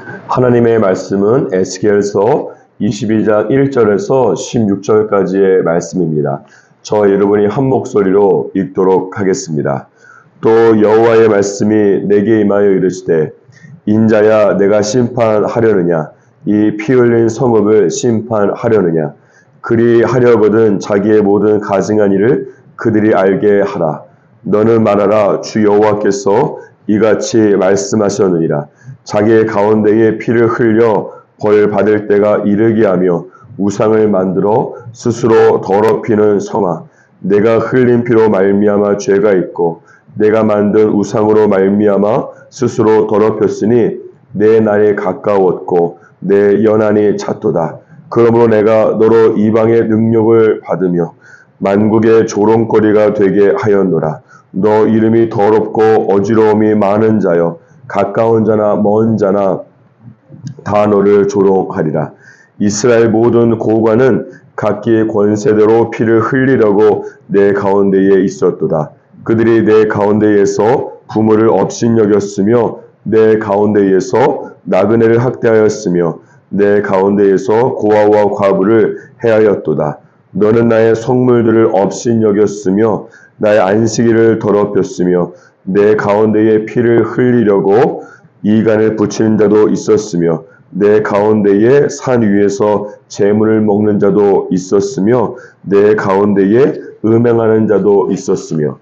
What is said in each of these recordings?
하나님의 말씀은 에스겔서 22장 1절에서 16절까지의 말씀입니다. 저와 여러분이 한 목소리로 읽도록 하겠습니다. 또 여호와의 말씀이 내게 임하여 이르시되 인자야 내가 심판하려느냐 이 피 흘린 성읍을 심판하려느냐 그리하려거든 자기의 모든 가증한 일을 그들이 알게 하라. 너는 말하라. 주 여호와께서 이같이 말씀하셨느니라. 자기의 가운데에 피를 흘려 벌 받을 때가 이르게 하며 우상을 만들어 스스로 더럽히는 성아, 내가 흘린 피로 말미암아 죄가 있고 내가 만든 우상으로 말미암아 스스로 더럽혔으니 내 날이 가까웠고 내 연한이 찼도다. 그러므로 내가 너로 이방의 능력을 받으며 만국의 조롱거리가 되게 하였노라. 너 이름이 더럽고 어지러움이 많은 자여 가까운 자나 먼 자나 다 너를 조롱하리라. 이스라엘 모든 고관은 각기 권세대로 피를 흘리려고 내 가운데에 있었도다. 그들이 내 가운데에서 부모를 업신여겼으며 내 가운데에서 나그네를 학대하였으며 내 가운데에서 고아와 과부를 해하였도다. 너는 나의 성물들을 업신여겼으며 나의 안식일을 더럽혔으며 내 가운데에 피를 흘리려고 이간을 붙이는 자도 있었으며 내 가운데에 산 위에서 재물을 먹는 자도 있었으며 내 가운데에 음행하는 자도 있었으며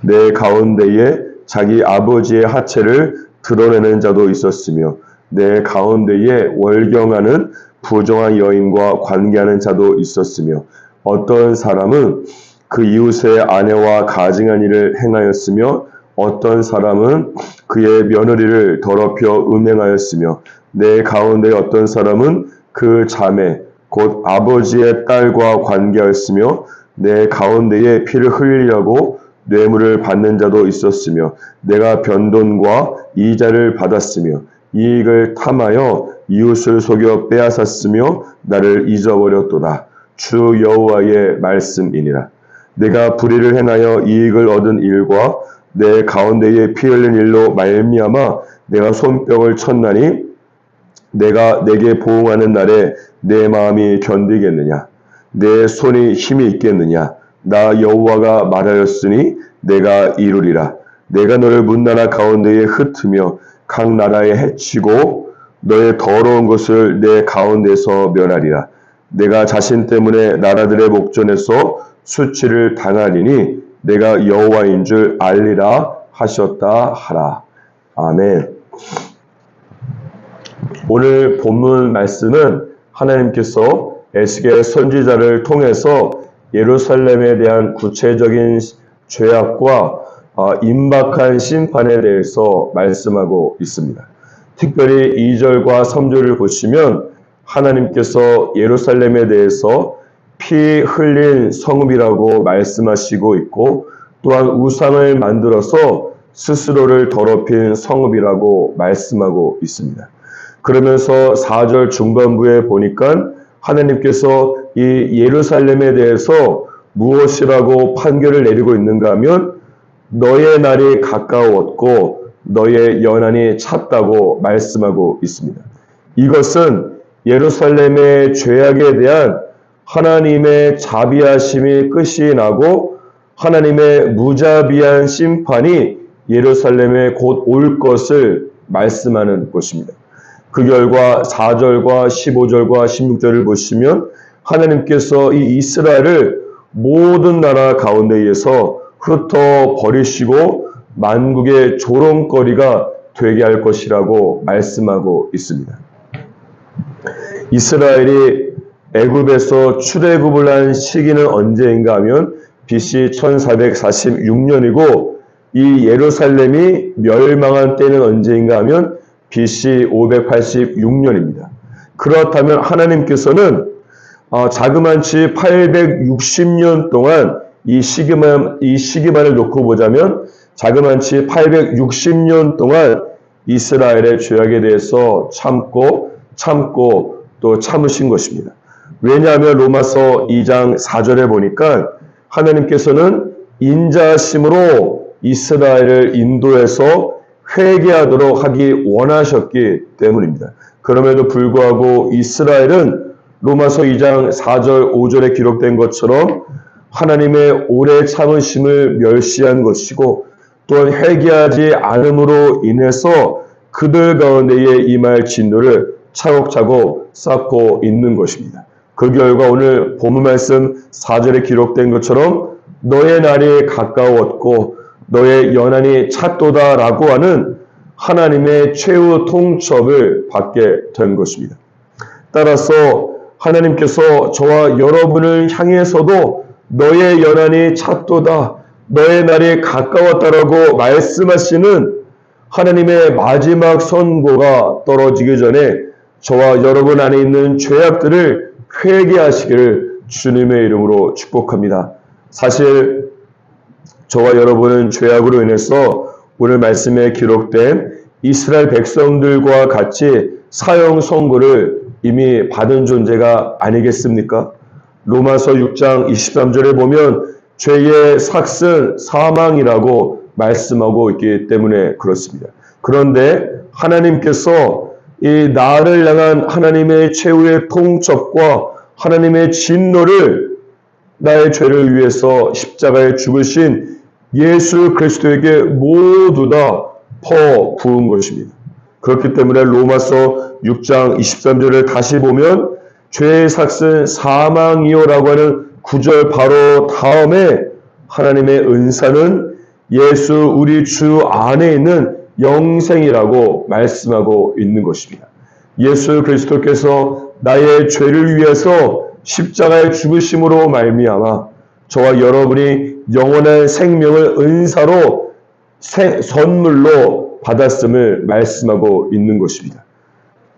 내 가운데에 자기 아버지의 하체를 드러내는 자도 있었으며 내 가운데에 월경하는 부정한 여인과 관계하는 자도 있었으며 어떤 사람은 그 이웃의 아내와 가증한 일을 행하였으며 어떤 사람은 그의 며느리를 더럽혀 음행하였으며 내 가운데 어떤 사람은 그 자매 곧 아버지의 딸과 관계하였으며 내 가운데에 피를 흘리려고 뇌물을 받는 자도 있었으며 내가 변돈과 이자를 받았으며 이익을 탐하여 이웃을 속여 빼앗았으며 나를 잊어버렸도다. 주 여호와의 말씀이니라. 내가 불의를 행하여 이익을 얻은 일과 내 가운데에 피 흘린 일로 말미암아 내가 손뼉을 쳤나니 내가 내게 보응하는 날에 내 마음이 견디겠느냐? 내 손이 힘이 있겠느냐? 나 여호와가 말하였으니 내가 이루리라. 내가 너를 문나라 가운데에 흩으며 각 나라에 해치고 너의 더러운 것을 내 가운데서 멸하리라. 내가 자신 때문에 나라들의 목전에서 수치를 당하리니 내가 여호와인 줄 알리라 하셨다 하라. 아멘. 오늘 본문 말씀은 하나님께서 에스겔 선지자를 통해서 예루살렘에 대한 구체적인 죄악과 임박한 심판에 대해서 말씀하고 있습니다. 특별히 2절과 3절을 보시면 하나님께서 예루살렘에 대해서 피 흘린 성읍이라고 말씀하시고 있고 또한 우상을 만들어서 스스로를 더럽힌 성읍이라고 말씀하고 있습니다. 그러면서 4절 중반부에 보니까 하나님께서 이 예루살렘에 대해서 무엇이라고 판결을 내리고 있는가 하면 너의 날이 가까웠고 너의 연한이 찼다고 말씀하고 있습니다. 이것은 예루살렘의 죄악에 대한 하나님의 자비하심이 끝이 나고 하나님의 무자비한 심판이 예루살렘에 곧 올 것을 말씀하는 것입니다. 그 결과 4절과 15절과 16절을 보시면 하나님께서 이 이스라엘을 모든 나라 가운데에서 흩어 버리시고 만국의 조롱거리가 되게 할 것이라고 말씀하고 있습니다. 이스라엘이 애굽에서 출애굽을 한 시기는 언제인가 하면 BC 1446년이고 이 예루살렘이 멸망한 때는 언제인가 하면 BC 586년입니다. 그렇다면 하나님께서는 자그만치 860년 동안 이 시기만을 놓고 보자면 자그만치 860년 동안 이스라엘의 죄악에 대해서 참고 또 참으신 것입니다. 왜냐하면 로마서 2장 4절에 보니까 하나님께서는 인자하심으로 이스라엘을 인도해서 회개하도록 하기 원하셨기 때문입니다. 그럼에도 불구하고 이스라엘은 로마서 2장 4절 5절에 기록된 것처럼 하나님의 오래 참으심을 멸시한 것이고 또한 회개하지 않음으로 인해서 그들 가운데에 임할 진노를 차곡차곡 쌓고 있는 것입니다. 그 결과 오늘 본문 말씀 4절에 기록된 것처럼 너의 날이 가까웠고 너의 연한이 찼도다라고 하는 하나님의 최후 통첩을 받게 된 것입니다. 따라서 하나님께서 저와 여러분을 향해서도 너의 연한이 찼도다, 너의 날이 가까웠다라고 말씀하시는 하나님의 마지막 선고가 떨어지기 전에 저와 여러분 안에 있는 죄악들을 회개하시기를 주님의 이름으로 축복합니다. 사실 저와 여러분은 죄악으로 인해서 오늘 말씀에 기록된 이스라엘 백성들과 같이 사형 선고를 이미 받은 존재가 아니겠습니까? 로마서 6장 23절에 보면 죄의 삭은 사망이라고 말씀하고 있기 때문에 그렇습니다. 그런데 하나님께서 이 나를 향한 하나님의 최후의 통첩과 하나님의 진노를 나의 죄를 위해서 십자가에 죽으신 예수 그리스도에게 모두 다 퍼부은 것입니다. 그렇기 때문에 로마서 6장 23절을 다시 보면 죄의 삭은 사망이요라고 하는 9절 바로 다음에 하나님의 은사는 예수 우리 주 안에 있는 영생이라고 말씀하고 있는 것입니다. 예수 그리스도께서 나의 죄를 위해서 십자가에 죽으심으로 말미암아 저와 여러분이 영원한 생명을 은사로 선물로 받았음을 말씀하고 있는 것입니다.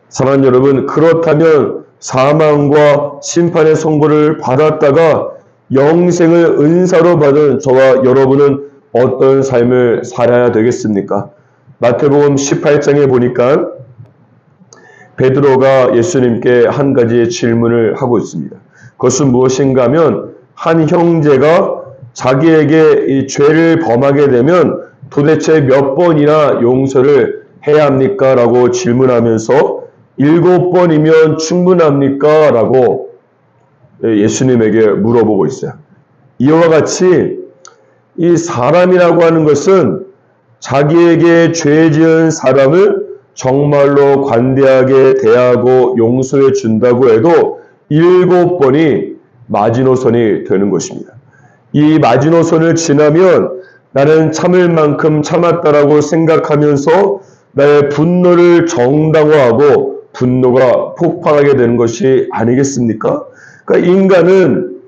사랑하는 여러분, 그렇다면 사망과 심판의 선고를 받았다가 영생을 은사로 받은 저와 여러분은 어떤 삶을 살아야 되겠습니까? 마태복음 18장에 보니까 베드로가 예수님께 한 가지 질문을 하고 있습니다. 그것은 무엇인가 하면 한 형제가 자기에게 이 죄를 범하게 되면 도대체 몇 번이나 용서를 해야 합니까? 라고 질문하면서 7번이면 충분합니까? 라고 예수님에게 물어보고 있어요. 이와 같이 이 사람이라고 하는 것은 자기에게 죄 지은 사람을 정말로 관대하게 대하고 용서해 준다고 해도 7번이 마지노선이 되는 것입니다. 이 마지노선을 지나면 나는 참을 만큼 참았다라고 생각하면서 나의 분노를 정당화하고 분노가 폭발하게 되는 것이 아니겠습니까? 그러니까 인간은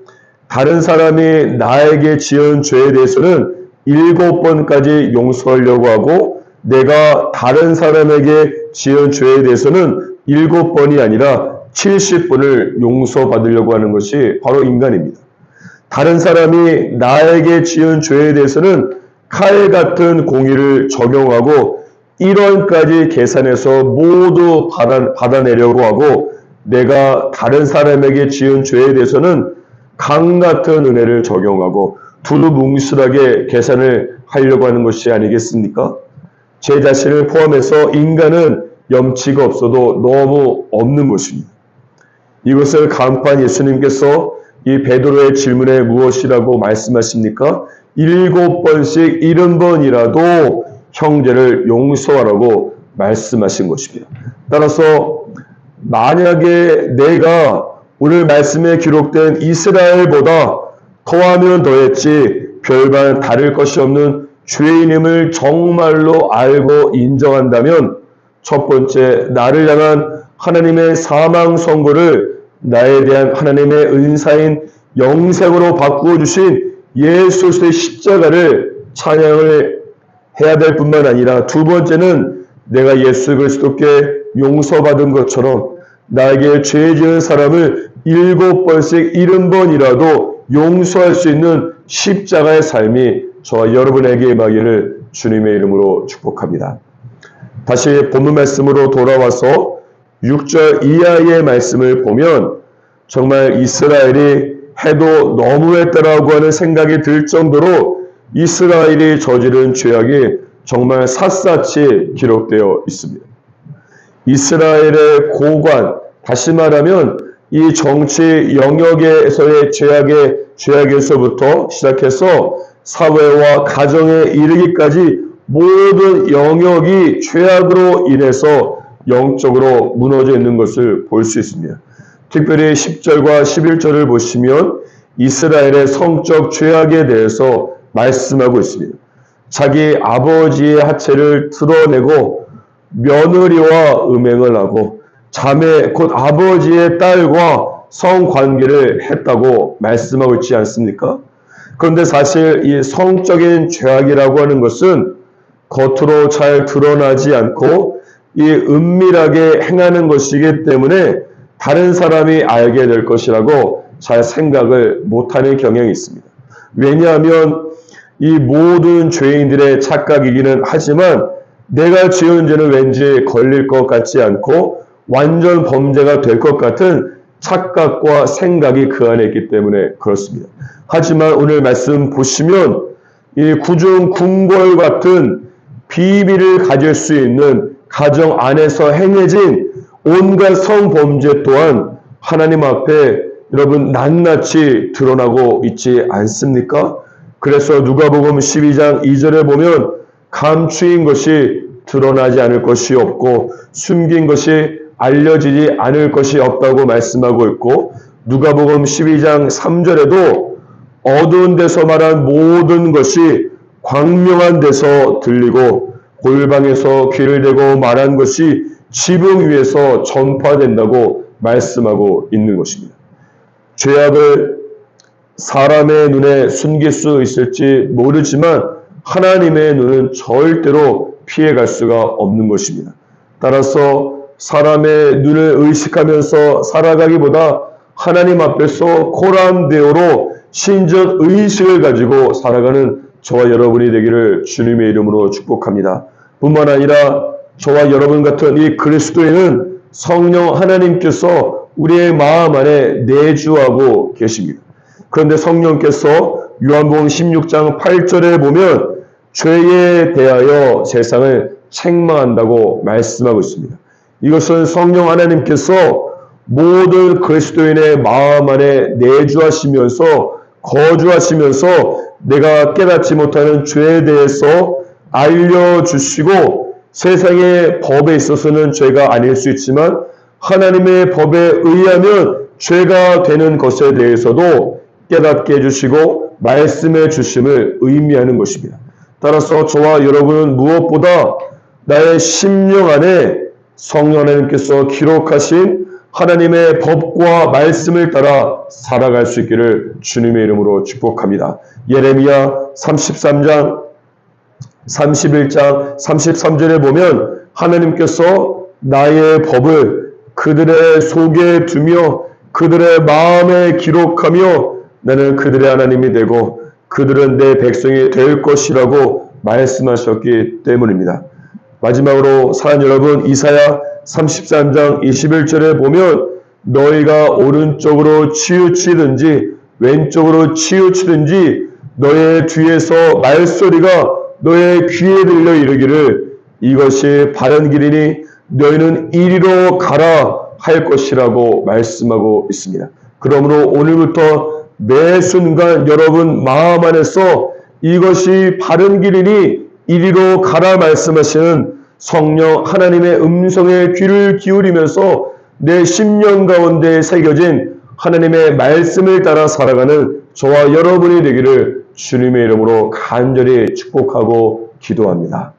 다른 사람이 나에게 지은 죄에 대해서는 7번까지 용서하려고 하고 내가 다른 사람에게 지은 죄에 대해서는 7번이 아니라 70번을 용서받으려고 하는 것이 바로 인간입니다. 다른 사람이 나에게 지은 죄에 대해서는 칼 같은 공의를 적용하고 1원까지 계산해서 모두 받아내려고 하고 내가 다른 사람에게 지은 죄에 대해서는 강 같은 은혜를 적용하고 두루뭉술하게 계산을 하려고 하는 것이 아니겠습니까? 제 자신을 포함해서 인간은 염치가 없어도 너무 없는 것입니다. 이것을 간파한 예수님께서 이 베드로의 질문에 무엇이라고 말씀하십니까? 7번씩 70번이라도 형제를 용서하라고 말씀하신 것입니다. 따라서 만약에 내가 오늘 말씀에 기록된 이스라엘보다 더하면 더했지 별반 다를 것이 없는 죄인임을 정말로 알고 인정한다면 첫 번째, 나를 향한 하나님의 사망 선고를 나에 대한 하나님의 은사인 영생으로 바꾸어 주신 예수 그리스도의 십자가를 찬양을 해야 될 뿐만 아니라 두 번째는 내가 예수 그리스도께 용서받은 것처럼 나에게 죄 지은 사람을 7번씩 70번이라도 용서할 수 있는 십자가의 삶이 저와 여러분에게 임하기를 주님의 이름으로 축복합니다. 다시 본문 말씀으로 돌아와서 6절 이하의 말씀을 보면 정말 이스라엘이 해도 너무했다라고 하는 생각이 들 정도로 이스라엘이 저지른 죄악이 정말 샅샅이 기록되어 있습니다. 이스라엘의 고관, 다시 말하면 이 정치 영역에서의 죄악에서부터 시작해서 사회와 가정에 이르기까지 모든 영역이 죄악으로 인해서 영적으로 무너져 있는 것을 볼 수 있습니다. 특별히 10절과 11절을 보시면 이스라엘의 성적 죄악에 대해서 말씀하고 있습니다. 자기 아버지의 하체를 드러내고 며느리와 음행을 하고 자매 곧 아버지의 딸과 성관계를 했다고 말씀하고 있지 않습니까? 그런데 사실 이 성적인 죄악이라고 하는 것은 겉으로 잘 드러나지 않고 이 은밀하게 행하는 것이기 때문에 다른 사람이 알게 될 것이라고 잘 생각을 못하는 경향이 있습니다. 왜냐하면 이 모든 죄인들의 착각이기는 하지만 내가 지은 죄는 왠지 걸릴 것 같지 않고 완전 범죄가 될 것 같은 착각과 생각이 그 안에 있기 때문에 그렇습니다. 하지만 오늘 말씀 보시면 이 구중 궁궐 같은 비밀을 가질 수 있는 가정 안에서 행해진 온갖 성범죄 또한 하나님 앞에 여러분 낱낱이 드러나고 있지 않습니까? 그래서 누가복음 12장 2절에 보면 감추인 것이 드러나지 않을 것이 없고 숨긴 것이 알려지지 않을 것이 없다고 말씀하고 있고 누가복음 12장 3절에도 어두운 데서 말한 모든 것이 광명한 데서 들리고 골방에서 귀를 대고 말한 것이 지붕 위에서 전파된다고 말씀하고 있는 것입니다. 죄악을 사람의 눈에 숨길 수 있을지 모르지만 하나님의 눈은 절대로 피해갈 수가 없는 것입니다. 따라서 사람의 눈을 의식하면서 살아가기보다 하나님 앞에서 코란데오로 신적 의식을 가지고 살아가는 저와 여러분이 되기를 주님의 이름으로 축복합니다. 뿐만 아니라 저와 여러분 같은 이 그리스도인은 성령 하나님께서 우리의 마음 안에 내주하고 계십니다. 그런데 성령께서 요한복음 16장 8절에 보면 죄에 대하여 세상을 책망한다고 말씀하고 있습니다. 이것은 성령 하나님께서 모든 그리스도인의 마음 안에 내주하시면서 거주하시면서 내가 깨닫지 못하는 죄에 대해서 알려주시고 세상의 법에 있어서는 죄가 아닐 수 있지만 하나님의 법에 의하면 죄가 되는 것에 대해서도 깨닫게 해주시고 말씀해 주심을 의미하는 것입니다. 따라서 저와 여러분은 무엇보다 나의 심령 안에 성령 하나님께서 기록하신 하나님의 법과 말씀을 따라 살아갈 수 있기를 주님의 이름으로 축복합니다. 예레미야 33장, 31장, 33절에 보면 하나님께서 나의 법을 그들의 속에 두며 그들의 마음에 기록하며 나는 그들의 하나님이 되고 그들은 내 백성이 될 것이라고 말씀하셨기 때문입니다. 마지막으로 사랑하는 여러분, 이사야 33장 21절에 보면 너희가 오른쪽으로 치우치든지 왼쪽으로 치우치든지 너의 뒤에서 말소리가 너의 귀에 들려 이르기를 이것이 바른 길이니 너희는 이리로 가라 할 것이라고 말씀하고 있습니다. 그러므로 오늘부터 매 순간 여러분 마음 안에서 이것이 바른 길이니 이리로 가라 말씀하시는 성령 하나님의 음성에 귀를 기울이면서 내 심령 가운데 새겨진 하나님의 말씀을 따라 살아가는 저와 여러분이 되기를 주님의 이름으로 간절히 축복하고 기도합니다.